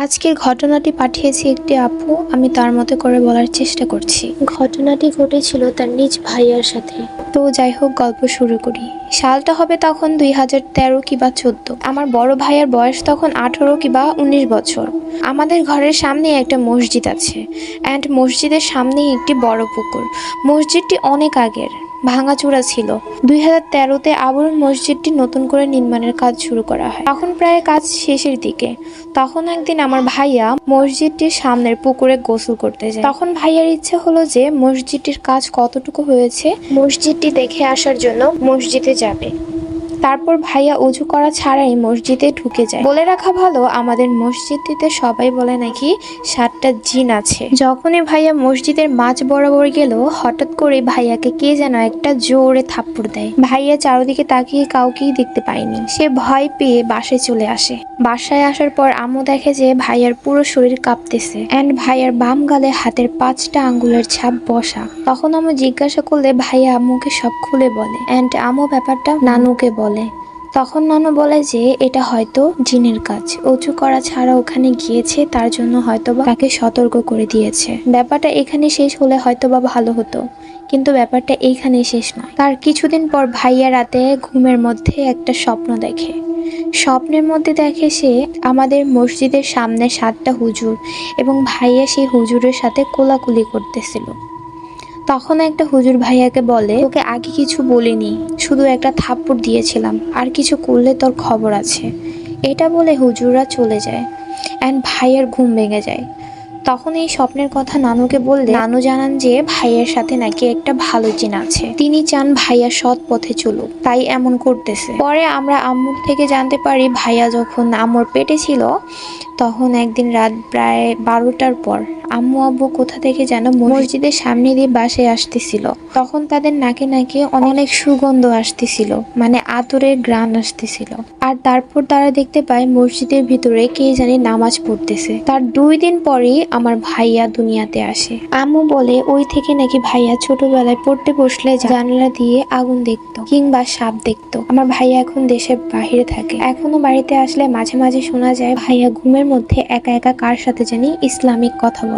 আজকের ঘটনাটি পাঠিয়েছে একটি আপু। আমি তার মতো করে বলার চেষ্টা করছি। ঘটনাটি ঘটেছিল তার নিজ ভাইয়ার সাথে। তো যাই হোক, গল্প শুরু করি। সালটা হবে তখন 2013 কিংবা 14। আমার বড় ভাইয়ের বয়স তখন 18 কিংবা 19 বছর। আমাদের ঘরের সামনে একটা মসজিদ আছে, অ্যান্ড মসজিদের সামনেই একটি বড় পুকুর। মসজিদটি অনেক আগের, ভাঙাচোরা ছিল। 2013-তে আবারও মসজিদটি নতুন করে নির্মাণের কাজ শুরু করা হয়। তখন প্রায় কাজ শেষের দিকে। তখন একদিন আমার ভাইয়া মসজিদটির সামনের পুকুরে গোসল করতে যায়। তখন ভাইয়ার ইচ্ছে হলো যে মসজিদটির কাজ কতটুকু হয়েছে মসজিদটি দেখে আসার জন্য মসজিদে যাবে। তারপর ভাইয়া অজু করা ছাড়াই মসজিদে ঢুকে যায়। বলে রাখা ভালো, আমাদের মসজিদটিতে সবাই বলে নাকি 7টা জিন আছে। যখনই ভাইয়া মসজিদের মাঝ বরাবর গেল, হঠাৎ করে ভাইয়াকে কে যেন একটা জোরে থাপ্পড় দেয়। ভাইয়া চারদিকে তাকিয়ে কাউকেই দেখতে পায়নি। সে ভয় পেয়ে বাসায় চলে আসে। বাসায় আসার পর আম্মু দেখে যে ভাইয়ার পুরো শরীর কাঁপতেছে, অ্যান্ড ভাইয়ার বাম গালে হাতের 5টা আঙ্গুলের ছাপ বসা। তখন আম্মু জিজ্ঞাসা করলে ভাইয়া আম্মুকে সব খুলে বলে, অ্যান্ড আম্মু ব্যাপারটা নানুকে বলে। তখন নানু বলে যে এটা হয়তো জিনের কাজ, অজু করা ছাড়া ওখানে গিয়েছে, তার জন্য হয়তোবা তাকে সতর্ক করে দিয়েছে। ব্যাপারটা এখানে শেষ হলে হয়তোবা ভালো হতো, কিন্তু ব্যাপারটা এইখানে শেষ নয়। তার কিছুদিন পর ভাইয়া রাতে ঘুমের মধ্যে একটা স্বপ্ন দেখে। স্বপ্নের মধ্যে দেখে সে আমাদের মসজিদের সামনে 7টা হুজুর এবং ভাইয়া সেই হুজুরের সাথে কোলাকুলি করতেছিল। তখন একটা হুজুর ভাইয়াকে বলে, তোকে আগে কিছু বলিনি, শুধু একটা থাপ্পড় দিয়েছিলাম, আর কিছু করলে তোর খবর আছে। এটা বলে হুজুররা চলে যায়, অ্যান্ড ভাইয়ার ঘুম ভেঙে যায়। তখন এই স্বপ্নের কথা নানুকে বললে নানু জানান যে ভাইয়ের সাথে নাকি একটা ভালো জিন আছে। তিনি চান ভাইয়া সৎ পথে চলুক, তাই এমন করতেছে। পরে আমরা আম্মুর থেকে জানতে পারি, ভাইয়া যখন আম্মুর পেটে ছিল তখন একদিন রাত প্রায় 12টার পর আম্মু আব্বু কোথা থেকে যেন মসজিদের সামনে দিয়ে বাসায় আসতেছিল। তখন তাদের নাকে নাকে অনেক সুগন্ধ আসতেছিল, মানে আতরের ঘ্রাণ আসতেছিল। আর তারপর তারা দেখতে পায় মসজিদের ভিতরে কে জানি নামাজ পড়তেছে। তার 2 দিন পরেই আমার ভাইয়া দুনিয়াতে আসে। আম্মু বলে ওই থেকে নাকি ভাইয়া ছোটবেলায় পড়তে বসলে জানালা দিয়ে আগুন দেখতো কিংবা সাপ দেখতো। আমার ভাইয়া এখন দেশের বাহিরে থাকে। এখনো বাড়িতে আসলে মাঝে মাঝে শোনা যায় ভাইয়া ঘুমের মধ্যে একা একা কার সাথে জানি ইসলামিক কথা বলে।